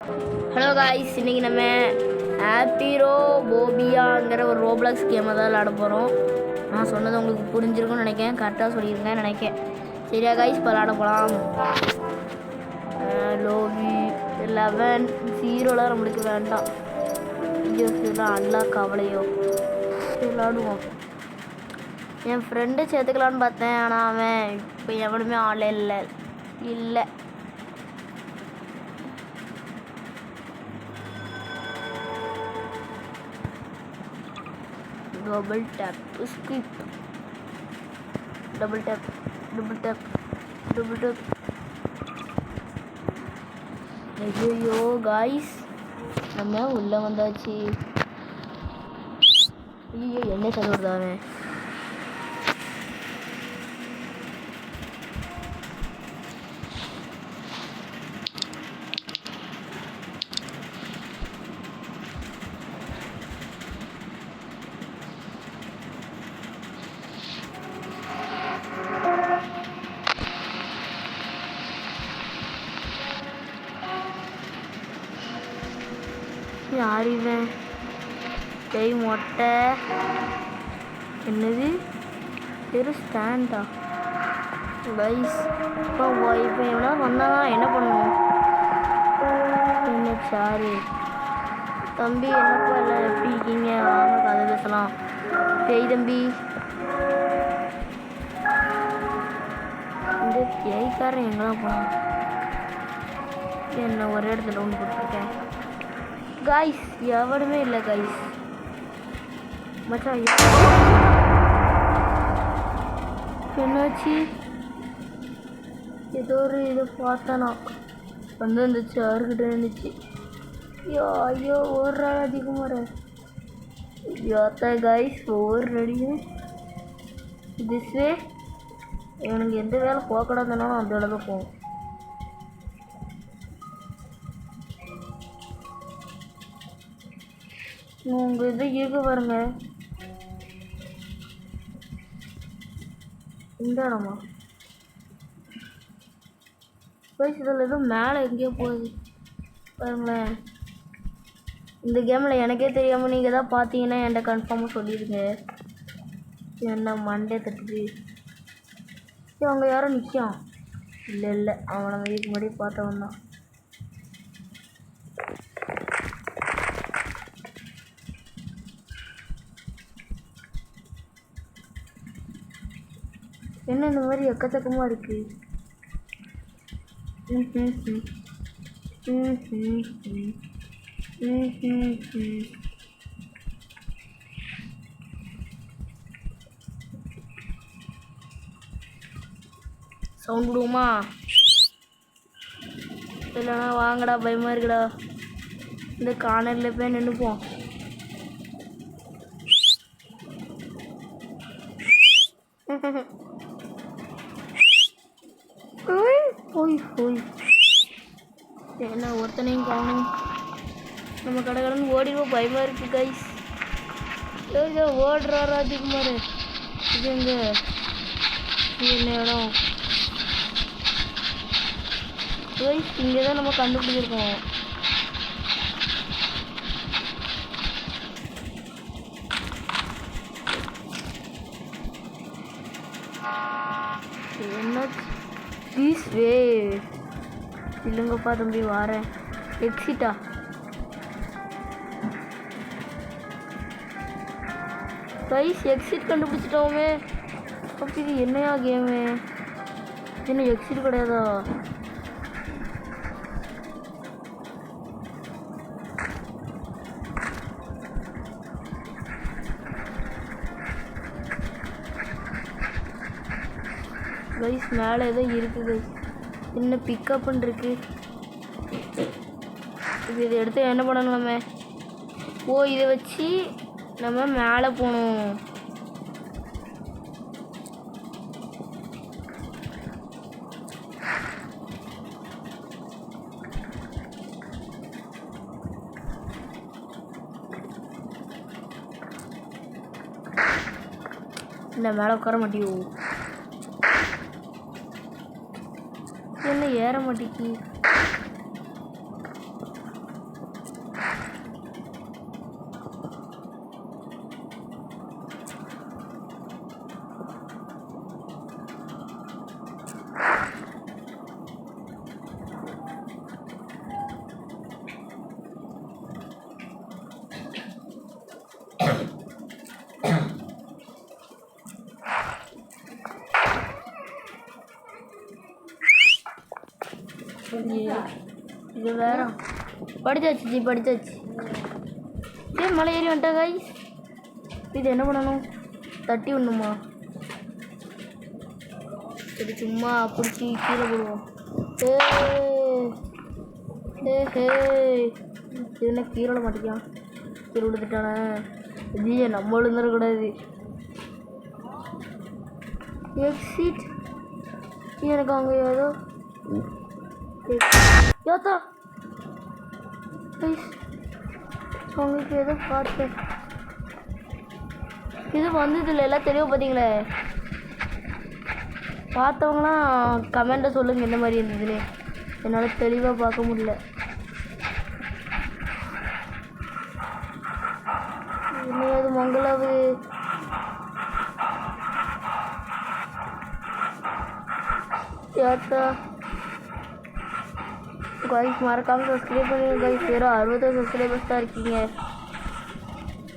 Hello guys, இன்றைக்கி நம்ம ஆப்பிரோ போபியாங்கிற ஒரு ரோப்ளாக்ஸ் கேமை தான் விளாட போகிறோம். நான் சொன்னது உங்களுக்கு புரிஞ்சிருக்கும்னு நினைக்கிறேன், கரெக்டாக சொல்லியிருக்கேன் நினைக்கிறேன். சரியா காய்ஸ், இப்போ விளாட போகலாம். லோபி 11 0 நம்மளுக்கு வேண்டாம். இதெல்லாம் அன்லாக் கவலையோ. விளாடுவோம். என் ஃப்ரெண்டு சேர்த்துக்கலான்னு பார்த்தேன், ஆனால் அவன் இப்போ எவனுமே ஆன்லைனில் இல்லை. double tap skip, double tap, double tap, double tap. ஐயோ காய்ஸ், நம்ம உள்ள வந்தாச்சு. ஐயோ என்ன சொல்லுறதாவே. யார் இவன்? கை மொட்டை என்னது பெரு ஸ்டாண்டா கைஸ்? இப்போ எவ்வளோ வந்தால் என்ன பண்ணுவோம்? என்ன சாரு தம்பி, என்னப்பா எல்லாம் எப்படி இருக்கீங்க? வாங்க கதை பேசலாம். பேய் தம்பி, இந்த பேய்க்காரன் எங்கெல்லாம் போனான்? என்ன ஒரே இடத்துல ஒன்று போட்டிருக்கேன் காய்ஸ். எவனுமே இல்லை காய்ஸ். மச்சான் என்னாச்சு? ஏதோ ஒரு இதை பார்த்தானா வந்துச்சு, அவர்கிட்ட இருந்துச்சு. ஐயோ ஓடுறா அதிகமாக யாத்தா காய்ஸ். ஒவ்வொரு ரெடியும் திஸ்வே எனக்கு எந்த வேலை போகக்கூடாதுனாலும் அந்த வேலை தான் போகும். உங்கள் இது இருக்க பாருங்க, இந்த இடமா போய் இதில் எதுவும் மேலே எங்கேயோ போகுது பாருங்களேன். இந்த கேமில் எனக்கே தெரியாமல் நீங்கள் தான் பார்த்தீங்கன்னா என்கிட்ட கன்ஃபார்மாக சொல்லிடுங்க. என்ன மண்டே தட்டுது. அவங்க யாரும் நிற்கான்? இல்லை அவனை இதுக்கு முன்னாடி பார்த்தவன் தான். என்ன இந்த மாதிரி எக்கச்சக்கமாக இருக்கு? சவுண்ட் விடுவோமா? இல்லைண்ணா வாங்கடா, பயமாக இருக்குடா. இந்த கார்னரில் போய் நின்றுப்போம். என்ன ஒருத்தனையும் காணும். நம்ம கடைன்னு ஓடிடுவோம். பயமாக இருக்கு கைஸ். ஓடுறாரா அதிகமாரு? இது எங்க? இது என்ன இடம் கைஸ்? இங்கே தான் நம்ம கண்டுபிடிச்சிருக்கோம். என்ன ப்ளீஸ் வே இல்லைங்கப்பா தம்பி, வாரேன். எக்ஸிட்டா? கைஸ் எக்ஸிட் கண்டுபிடிச்சிட்டோமே. அப்போ இது என்னையா கேமு? என்ன எக்ஸிட் கிடையாதா? கைஸ் மேலே ஏதோ இருக்குது கைஸ். என்ன பிக்கப்னு இருக்கு. இதை எடுத்து என்ன பண்ணணும் நம்ம? இதை வச்சு நம்ம மேலே போகணும். இந்த மேலே உட்கார மாட்டியோ? என்ன ஏற மாட்டேங்கி? இது வேற படிச்சாச்சு ஜி படிச்சாச்சு. சரி மலை ஏறி வந்துட்டா காய்ஸ். இது என்ன பண்ணணும்? தட்டி விடணுமா? சரி சும்மா பிடிச்சி கீழே போடுவோம். இது என்ன கீழே விட மாட்டேங்கான்? கீழே விழுந்துட்டானே. ஜியை நம்ம விழுந்துடக்கூடாது. எக்ஸிட். எனக்கு அங்கே ஏதோ ஏத்தா உங்களுக்கு ஏதோ பார்த்தேன். இது வந்ததில்லை எல்லாம் தெரியும் பார்த்தீங்களே. பார்த்தவங்களாம் கமெண்ட்டை சொல்லுங்கள் என்ன மாதிரி இருந்ததுன்னு. என்னால் தெளிவாக பார்க்க முடியல. இன்னும் மங்களாவு ஏத்தா गाइस மறக்காம சப்ஸ்கிரைப் பண்ணுங்க गाइस. வெறும் 60 சப்ஸ்கிரைபர்ஸ் தான் இருக்கீங்க.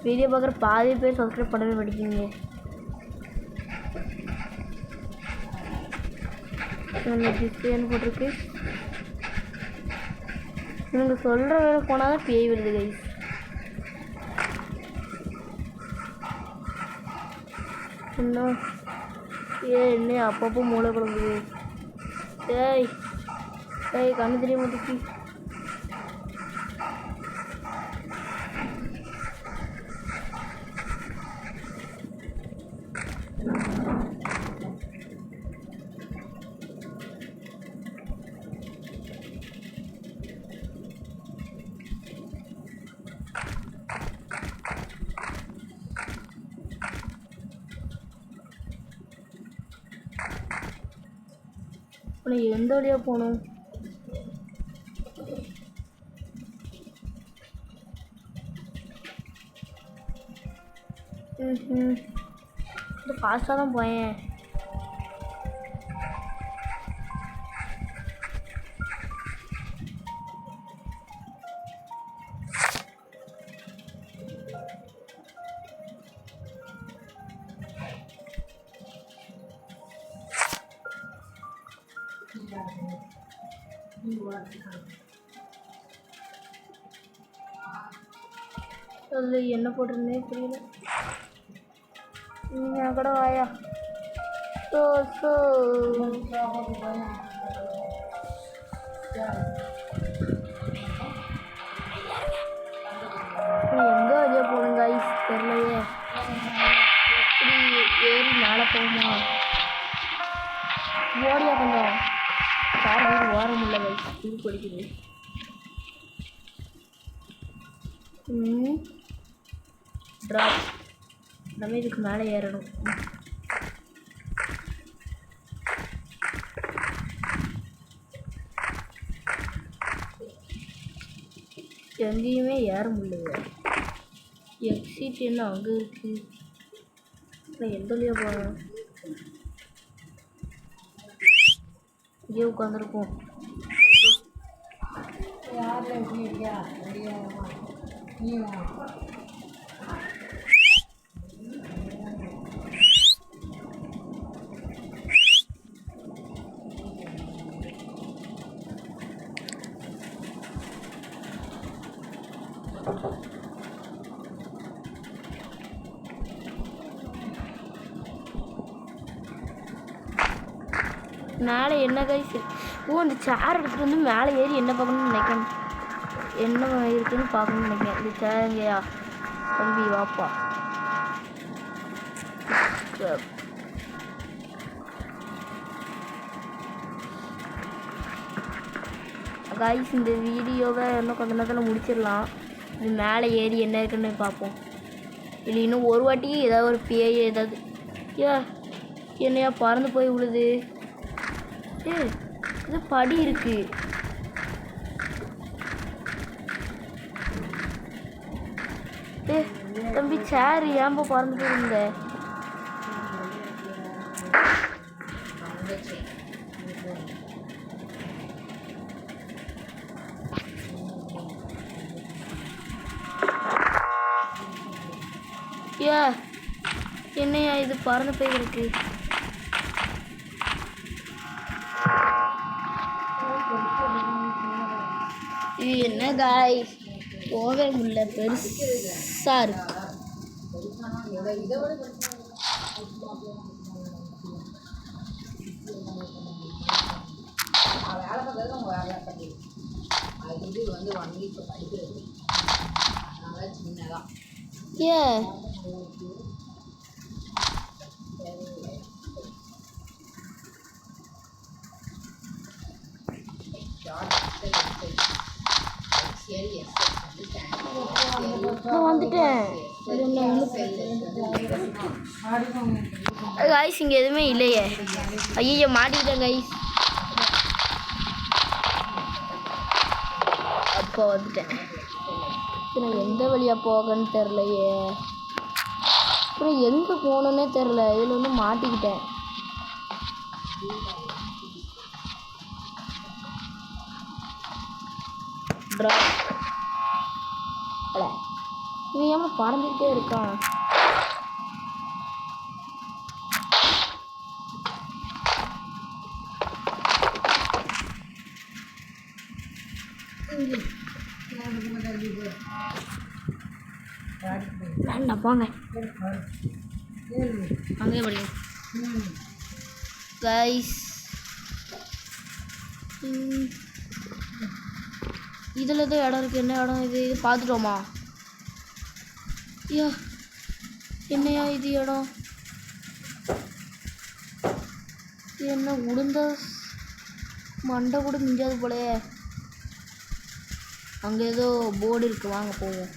வீடியோ பார்க்குற பாதி பேர் சப்ஸ்கிரைப் பண்ணவே மாட்டேங்கிங்க. டிஸ்பிளேன்னு போட்டிருக்கு. இவங்க சொல்கிற வேலை போனால் தான் பேய் வருது गाइस. இன்னும் என்ன அப்பப்போ மூளை குழம்புது. ஏய் ஏய் கண்ணு தெரிய மாட்டேங்கி. எந்த வழியாக போகணும்? ஃபாஸ்ட்டாக தான் போயேன். அது என்ன போட்டிருந்தே புரியல. நீங்கள் கூட வாயா. எங்கே வழியாக போகணும் गाइस தெரியலையே. எப்படி ஏறி மேலே போகுமா? ஓடியா கொஞ்சம் கார் வீடு ஓர முடியல गाइस. தூக்கு படிக்குது. ட்ராப் நம்ம இதுக்கு மேலே ஏறணும். எங்கேயுமே ஏற முடியல. எக்ஸிட் என்ன அங்கே இருக்கு? நான் எந்த வழியாக போகிறேன்? இங்கே உட்காந்துருக்கோம். மேலே என்ன கைஸ்? அந்த சேர் எடுத்துகிட்டு வந்து மேலே ஏறி என்ன பார்க்கணும்னு நினைக்கிறேன். என்ன இருக்குன்னு பார்க்கணும்னு நினைக்கிறேன். இந்த சேர் எங்கேயா? தம்பி வாப்பா. கைஸ் இந்த வீடியோவை இன்னும் கொஞ்ச நேரத்தில் முடிச்சிடலாம். இது மேலே ஏறி என்ன இருக்குன்னு பார்ப்போம். இல்லை இன்னும் ஒரு வாட்டி ஏதாவது ஒரு பேய் ஏதாவது என்னையா பறந்து போய் விழுது. இது படி இருக்கு. தம்பி சேர் ஏன்பா பறந்து போயிருந்த? என்னையா இது பறந்து போயிருக்கு? என்ன காய்ஸ் போகவே முடியல, பெருசா இருக்கு. ஏன் வந்துட்டேன் கைஸ், இங்கே எதுவுமே இல்லையே. ஐயோ மாட்டிக்கிட்டேன் கைஸ். அப்போ வந்துட்டேன். நான் எந்த வழியாக போகன்னு தெரிலையே. அப்புறம் எங்கே போகணுன்னே தெரில. இதில் வந்து மாட்டிக்கிட்டேன். இவன் ஏன் பறந்துக்கிட்டே இருக்கான்? வேண்டாம் போங்க, அங்கே படிங்க கைஸ். இதில் எதுவும் இடம் இருக்குது. என்ன இடம் இது? இது பார்த்துட்டோமா? ஐயா என்னையா இது இடம்? இது என்ன உளுந்த மண்டை கூட மிஞ்சாது போலையே. அங்கே ஏதோ போர்டு இருக்குது, வாங்க போவோம்.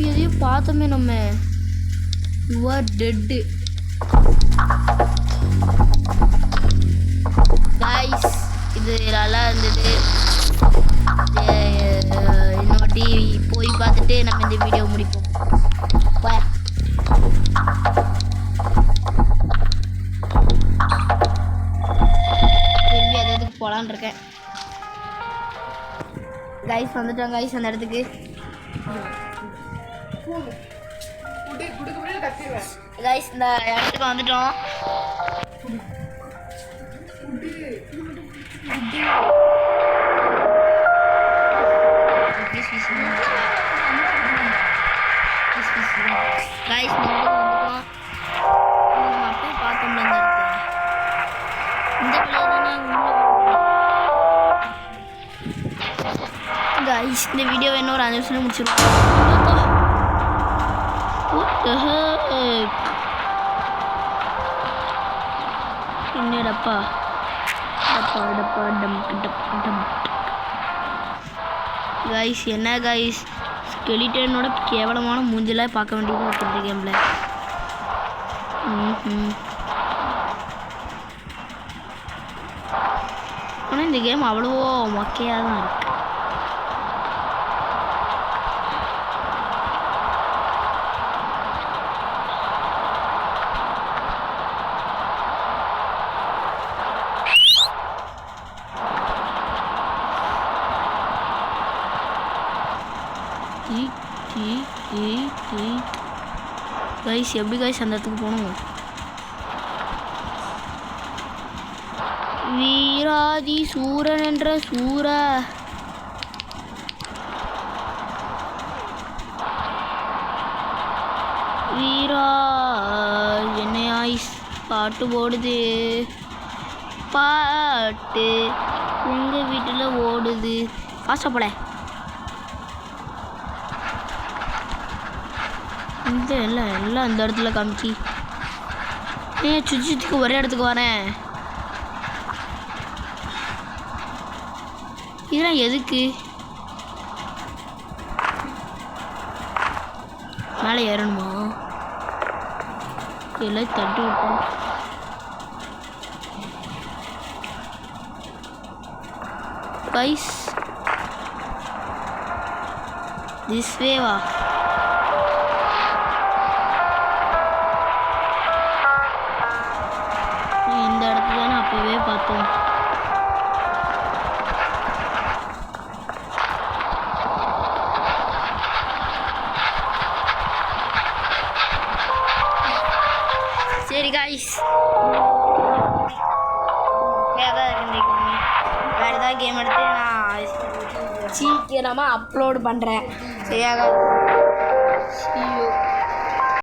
எதையும் பார்த்தோமே நம்ம. You are dead guys. இது நல்லா இருந்தது. இன்னொட்டி போய் பார்த்துட்டு நம்ம இந்த வீடியோ முடிப்போம். திரும்பி அந்த இடத்துக்கு போகலான்னு இருக்கேன் கைஸ். வந்துட்டோம் கைஸ் அந்த இடத்துக்கு. கைஸ் இந்த இடத்துக்கு வந்துட்டோம். கைஸ் வந்துட்டோம். அப்படியே பார்த்தோம்ல இந்த கைஸ். இந்த வீடியோவை இன்னும் ஒரு 5 நிமிஷம் முடிச்சிருக்கோம். என்னடப்பா கைஸ், என்ன கைஸ் ஸ்கெலிட்டனோட கேவலமான மூஞ்செல்லாம் பார்க்க வேண்டியதாக இருக்குது இந்த கேமில். ஆனால் இந்த கேம் அவ்வளோ மொக்கையாக தான் இருக்குது. கைஸ் எப்படி கைஸ் அந்த இடத்துக்கு போகணும்? வீராதி சூரன் என்ற சூர வீரா என்னையா பாட்டு போடுது. பாட்டு உங்கள் வீட்டில் ஓடுது. பாசப்பட இந்த எல்லாம் இந்த இடத்துல காமிச்சி சுற்றிக்கு ஒரே இடத்துக்கு வரேன். இதெல்லாம் எதுக்கு? மேலே ஏறணுமா? எல்லாம் தட்டி விட்டோம். கைஸ் திஸ் வேவா? இந்த இடத்துல தானே அப்போவே பார்த்தோம். சரி காய்ஸ். ஏதாவது கேம் எடுத்து நான் சீக்கிரமாக அப்லோடு பண்ணுறேன் சரியா